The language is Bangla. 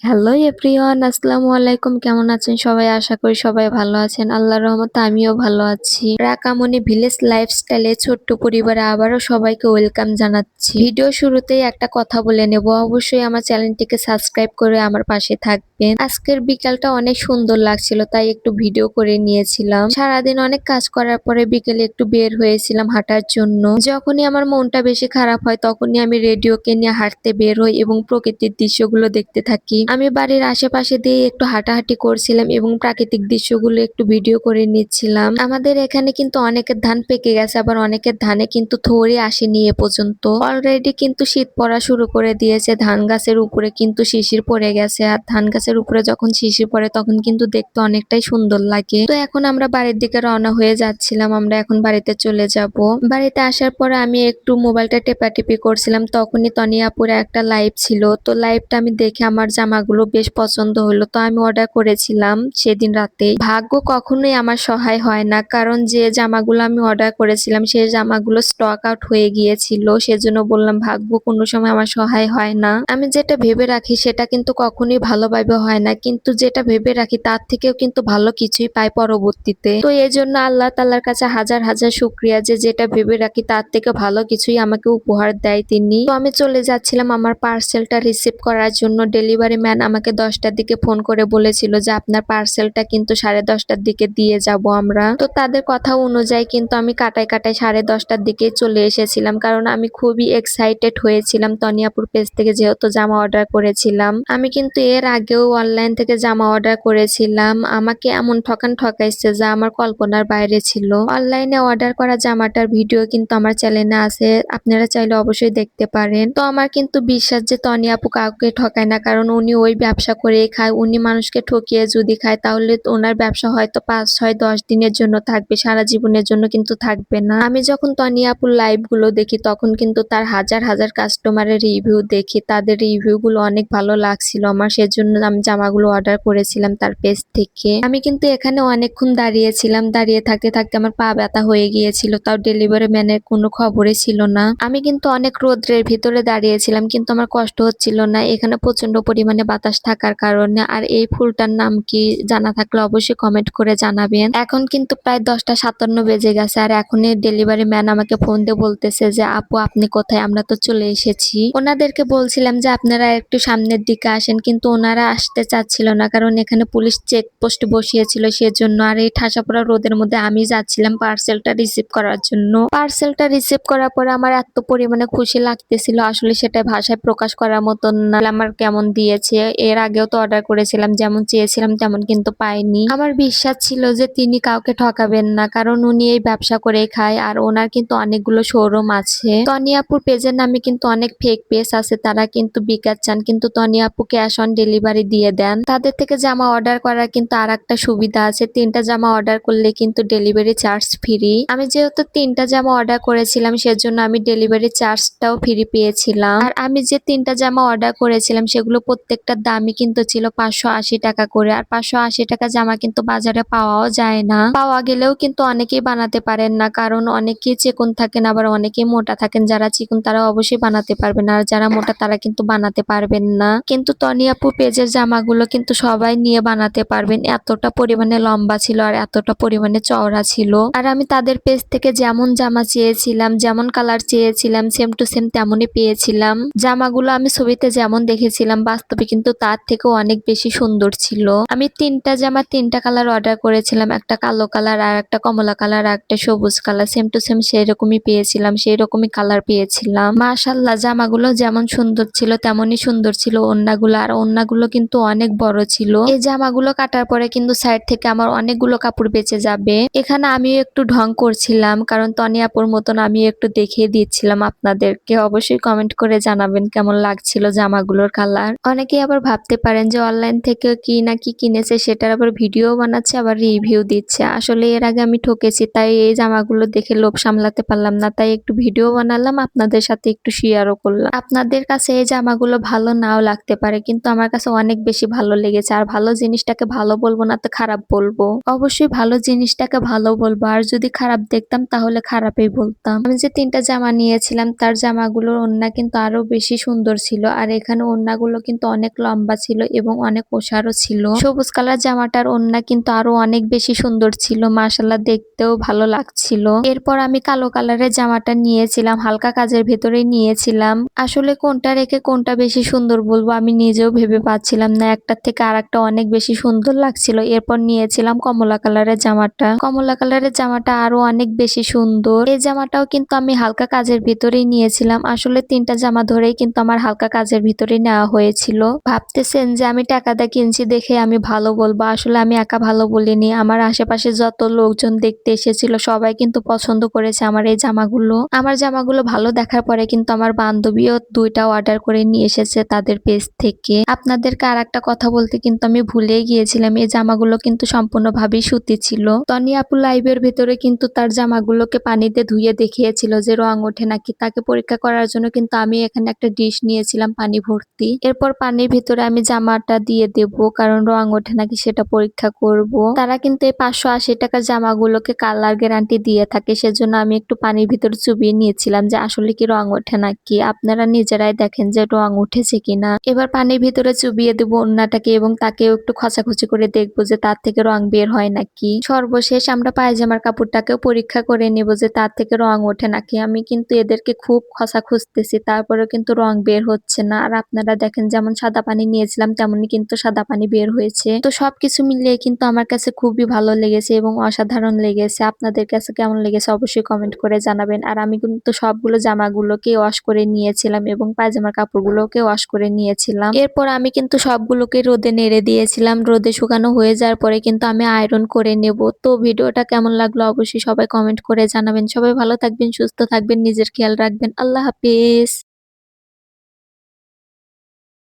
হ্যালো এভরিওয়ান, আসসালামু আলাইকুম। কেমন আছেন সবাই? আশা করি সবাই ভালো আছেন। আল্লাহর রহমতে আমিও ভালো আছি। রাকামনি ভিলেজ লাইফস্টাইলে ছোট্ট পরিবারে আবারও সবাইকে ওয়েলকাম জানাচ্ছি। ভিডিও শুরুতেই একটা কথা বলে নেব, অবশ্যই আমার চ্যানেলটিকে সাবস্ক্রাইব করে আমার পাশে থাকবেন। আজকের বিকালটা অনেক সুন্দর লাগছিল, তাই একটু ভিডিও করে নিয়েছিলাম। সারাদিন অনেক কাজ করার পরে বিকেলে একটু বের হয়েছিলাম হাঁটার জন্য। যখনই আমার মনটা বেশি খারাপ হয় তখনই আমি রেডিওকে নিয়ে হাঁটতে বের হই এবং প্রকৃতির দৃশ্যগুলো দেখতে থাকি। আমি বাড়ির আশেপাশে দিয়ে একটু হাঁটাহাঁটি করছিলাম এবং প্রাকৃতিক দৃশ্যগুলো একটু ভিডিও করে নিচ্ছিলাম। আমাদের এখানে কিন্তু অনেকের ধান পেকে গেছে, আবার অনেকের ধানে কিন্তু থোড়ই আসেনি এ পর্যন্ত। অলরেডি কিন্তু শীত পড়া শুরু করে দিয়েছে, ধান গাছের উপরে কিন্তু শিশির পড়ে গেছে। আর ধান গাছের উপরে যখন শিশির পড়ে তখন কিন্তু দেখতে অনেকটাই সুন্দর লাগে। তো এখন আমরা বাড়ির দিকে রওনা হয়ে যাচ্ছিলাম, আমরা এখন বাড়িতে চলে যাব। বাড়িতে আসার পরে আমি একটু মোবাইলটা টেপাটিপি করছিলাম, তখনই তনিয়াপুরে একটা লাইভ ছিল। তো লাইভটা আমি দেখে আমার জামাগুলো বেশ পছন্দ হলো, তো আমি অর্ডার করেছিলাম সেদিন রাতে। ভাগ্য কখনোই আমার সহায় হয় না, কারণ যে জামাগুলো আমি অর্ডার করেছিলাম সেই জামাগুলো স্টক আউট হয়ে গিয়েছিল। সেজন্য বললাম ভাগ্য কোনো সময় আমার সহায় হয় না। আমি যেটা ভেবে রাখি সেটা কিন্তু কখনোই ভালোভাবে হয় না, কিন্তু যেটা ভেবে রাখি তার থেকেও কিন্তু ভালো কিছুই পাই পরবর্তীতে। তো এই জন্য আল্লাহ তাআলার কাছে হাজার হাজার শুকরিয়া যে যেটা ভেবে রাখি তার থেকে ভালো কিছুই আমাকে উপহার দেয় তিনি। তো আমি চলে যাচ্ছিলাম আমার পার্সেলটা রিসিভ করার জন্য। ডেলিভারি ম্যান আমাকে 10টার দিকে ফোন করে বলেছিল যে আপনার পার্সেলটা কিন্তু 10:30টার দিকে দিয়ে যাব আমরা। তো তাদের কথা অনুযায়ী কিন্তু আমি কাটায় 10:30টার দিকে চলে এসেছিলাম, কারণ আমি খুবই এক্সাইটেড হয়েছিলাম তনিয়াপুর পেজ থেকে যেহেতু জামা অর্ডার করেছিলাম। আমি কিন্তু এর আগেও অনলাইন থেকে জামা অর্ডার করেছিলাম, আমাকে এমন ঠকাইছে যা আমার কল্পনার বাইরে ছিল। অনলাইনে অর্ডার করা জামাটার ভিডিও কিন্তু আমার চ্যানেলে আছে, আপনারা চাইলে অবশ্যই দেখতে পারেন। তো আমার কিন্তু বিশ্বাস যে তনি আপু কাউকে ঠকায় না, কারণ উনি ওই ব্যবসা করেই খায়। উনি মানুষকে ঠকিয়ে যদি খায় তাহলে ওনার ব্যবসা হয়তো 5, 6, 10 দিনের জন্য থাকবে, সারা জীবনের জন্য কিন্তু থাকবে না। আমি যখন তনি আপুর লাইভ গুলো দেখি তখন কিন্তু তার হাজার হাজার কাস্টমারের রিভিউ দেখি, তাদের রিভিউ গুলো অনেক ভালো লাগছিল আমার, সেজন্য আমি জামাগুলো অর্ডার করেছিলাম তার পেজ থেকে। আমি কিন্তু এখানে অনেকক্ষণ দাঁড়িয়েছিলাম, দাঁড়িয়ে থাকতে থাকতে আমার পা ব্যথা হয়ে গিয়েছিল, তাও ডেলিভারি ম্যানের কোনো খবরই ছিল না। আমি কিন্তু অনেক রোদ্রের ভিতরে দাঁড়িয়েছিলাম কিন্তু আমার কষ্ট হচ্ছিল না, এখানে প্রচন্ড পরিমাণে বাতাস থাকার কারণে। আর এই ফুলটার নাম কি জানা থাকলে অবশ্যই কমেন্ট করে জানাবেন। এখন কিন্তু প্রায় 10টা 57 বেজে গেছে, আর এখনই ডেলিভারি ম্যান আমাকে ফোন দিয়ে বলতেছে যে আপু আপনি কোথায়, আমরা তো চলে এসেছি। ওনাদেরকে বলছিলাম যে আপনারা একটু সামনের দিকে আসেন, কিন্তু ওনারা আসতে চাচ্ছিল না, কারণ এখানে পুলিশ চেকপোস্ট বসিয়েছিল সেজন্য। আর এই ঠাসা পড়া রোদের মধ্যে আমি যাচ্ছিলাম পার্সেলটা রিসিভ করার জন্য। পার্সেলটা রিসিভ করার পরে আমার এত পরিমাণে খুশি লাগতেছিল, আসলে সেটা ভাষায় প্রকাশ করার মতন না। আমার কেমন দিয়েছে, এর আগেও তো অর্ডার করেছিলাম, যেমন চেয়েছিলাম তেমন কিন্তু পাইনি। আমার বিশ্বাস ছিল যে তিনি কাউকে ঠকাবেন না, কারণ উনি এই ব্যবসা করেই খায়, আর ওনার কিন্তু অনেকগুলো শোরুম আছে। তনিয়াপুর পেজের নামে কিন্তু অনেক ফেক পেজ আছে, তারা কিন্তু বিকাশ চান, কিন্তু তনিয়াপু ক্যাশ অন ডেলিভারি দিয়ে দেন। তাদের থেকে জামা অর্ডার করার কিন্তু আর একটা সুবিধা আছে, 3টা জামা অর্ডার করলে কিন্তু ডেলিভারি চার্জ ফ্রি। আমি যেহেতু 3টা জামা অর্ডার করেছিলাম সেজন্য আমি ডেলিভারি চার্জটাও ফ্রি পেয়েছিলাম। আর আমি যে 3টা জামা অর্ডার করেছিলাম সেগুলো প্রত্যেকটার দামই কিন্তু ছিল 580 টাকা করে। আর 580 টাকা জামা কিন্তু বাজারে পাওয়াও যায় না, পাওয়া গেলেও কিন্তু অনেকেই বানাতে পারেন না, কারণ অনেকেই চিকন থাকেন আবার অনেকেই মোটা থাকেন। যারা চিকন তারা অবশ্যই বানাতে পারবেন, আর যারা মোটা তারা কিন্তু বানাতে পারবেন না। কিন্তু তনিয়াপু পেজের জামাগুলো কিন্তু সবাই নিয়ে বানাতে পারবেন, এতটা পরিমাণে লম্বা ছিল আর এতটা পরিমাণে চওড়া ছিল। আর আমি তাদের পেজ থেকে যেমন জামা চেয়েছিলাম, যেমন কালার চেয়েছিলাম, সেম টু সেম তেমনই পেয়েছিলাম। জামাগুলো আমি ছবিতে যেমন দেখেছিলাম বাস্তবে কিন্তু তার থেকেও অনেক বেশি সুন্দর ছিল। আমি 3টা জামা 3টা কালার অর্ডার করেছিলাম, একটা কালো কালার, আর একটা কমলা কালার, আর একটা সবুজ কালার। সেম টু সেম সেই রকমই পেয়েছিলাম, সেই রকমই কালার পেয়েছিলাম। মাশাআল্লাহ, জামাগুলো যেমন সুন্দর ছিল তেমনই সুন্দর ছিল ওড়নাগুলো, আর ওড়নাগুলো কিন্তু অনেক বড় ছিল। এই জামাগুলো কাটার পরে কিন্তু সাইড থেকে আমার অনেকগুলো কাপড় বেঁচে যাবে। এখানে আমিও একটু ঢং করছিলাম, কারণ তনি আপুর মতন আমি একটু দেখিয়ে দিচ্ছিলাম আপনাদেরকে। অবশ্যই কমেন্ট করে জানাবেন কেমন লাগছিল জামাগুলোর কালার। অনেকেই আবার ভাবতে পারেন যে অনলাইন থেকে কি না কি কিনেছে সেটার আবার ভিডিও বানাচ্ছে আবার রিভিউ দিচ্ছে। আসলে এর আগে আমি ঠকেছি, তাই এই জামাগুলো দেখে লোভ সামলাতে পারলাম না, তাই একটু ভিডিও বানালাম, আপনাদের সাথে একটু শেয়ারও করলাম। আপনাদের কাছে এই জামাগুলো ভালো নাও লাগতে পারে, কিন্তু আমার কাছে অনেক বেশি ভালো লেগেছে। আর ভালো জিনিসটাকে ভালো বলবো না তো খারাপ বলবো? অবশ্যই ভালো জিনিসটাকে ভালো বলবো, আর যদি খারাপ দেখতাম তাহলে খারাপই বলতাম। আমি যে 3টা জামা নিয়েছিলাম তার জামাগুলোর ওড়না কিন্তু আরো বেশি সুন্দর ছিল, আর এখানে ওড়নাগুলো কিন্তু অনেক অনেক লম্বা ছিল এবং অনেক ওসারও ছিল। সবুজ কালার জামাটার ওড়না কিন্তু আরো অনেক বেশি সুন্দর ছিল, মাশাআল্লাহ দেখতেও ভালো লাগছিল। এরপর আমি কালো কালারের জামাটা নিয়েছিলাম, হালকা কাজের ভেতরে নিয়েছিলাম। আসলে কোনটা রেখে কোনটা বেশি সুন্দর বলবো আমি নিজেও ভেবে পাচ্ছিলাম না, একটার থেকে আরেকটা অনেক বেশি সুন্দর লাগছিল। এরপর নিয়েছিলাম কমলা কালারের জামাটা। কমলা কালারের জামাটা আরো অনেক বেশি সুন্দর। এই জামাটাও কিন্তু আমি হালকা কাজের ভিতরেই নিয়েছিলাম। আসলে 3টা জামা ধরেই কিন্তু আমার হালকা কাজের ভিতরে নেওয়া হয়েছিল। ভাবতেছেন যে আমি টাকা দিয়ে কিনছি দেখে আমি ভালো বলবো, আসলে আমি একা ভালো বলিনি, আমার আশেপাশে যত লোকজন দেখতে এসেছিল সবাই কিন্তু পছন্দ করেছে আমার এই জামাগুলো। আমার জামাগুলো ভালো দেখার পরে কিন্তু আমার বান্ধবীও 2টা অর্ডার করে নিয়ে এসেছে তাদের পেজ থেকে। আপনাদেরকে আর একটা কথা বলতে কিন্তু আমি ভুলেই গিয়েছিলাম, এই জামাগুলো কিন্তু সম্পূর্ণভাবেই সুতি ছিল। তনি আপু লাইভের ভেতরে কিন্তু তার জামাগুলোকে পানিতে ধুয়ে দেখিয়েছিল যে রং ওঠে নাকি। তাকে পরীক্ষা করার জন্য কিন্তু আমি এখানে একটা ডিশ নিয়েছিলাম পানি ভর্তি। এরপর পানির ভিতরে আমি জামাটা দিয়ে দেব, কারণ রং ওঠে নাকি সেটা পরীক্ষা করব। তারা কিন্তু এই 580 টাকার জামাগুলোকে কালার গ্যারান্টি দিয়ে থাকে, সেজন্য আমি একটু পানির ভিতরে চুবিয়ে নিয়েছিলাম যে আসলে কি রং ওঠে নাকি। আপনারা নিজেরাই দেখেন যে রং উঠেছে কিনা। এবার পানির ভিতরে চুবিয়ে দেবো ওড়নাটাকে এবং তাকেও একটু খচাখচি করে দেখবো যে তার থেকে রং বের হয় নাকি। সর্বশেষ আমরা পায়জামার কাপড়টাকেও পরীক্ষা করে নেব যে তার থেকে রং ওঠে নাকি। আমি কিন্তু এদেরকে খুব খসা খুঁজতেছি, তারপরেও কিন্তু রং বের হচ্ছে না। আর আপনারা দেখেন যেমন সাদা পানি নিয়েছিলাম তেমনি কিন্তু সাদা পানি বের হয়েছে। তো সবকিছু মিলিয়ে কিন্তু আমার কাছে খুবই ভালো লেগেছে এবং অসাধারণ লেগেছে। আপনাদের কাছে কেমন লেগেছে অবশ্যই কমেন্ট করে জানাবেন। আর আমি কিন্তু সবগুলো জামাগুলোকে ওয়াশ করে নিয়েছিলাম এবং পায়জামার কাপড়গুলোকে ওয়াশ করে নিয়েছিলাম। এরপর আমি কিন্তু সবগুলোকে রোদে নেড়ে দিয়েছিলাম। রোদে শুকানো হয়ে যাওয়ার পরে কিন্তু আমি আয়রন করে নেব। তো ভিডিওটা কেমন লাগলো অবশ্যই সবাই কমেন্ট করে জানাবেন। সবাই ভালো থাকবেন, সুস্থ থাকবেন, নিজের খেয়াল রাখবেন। আল্লাহ হাফেজ।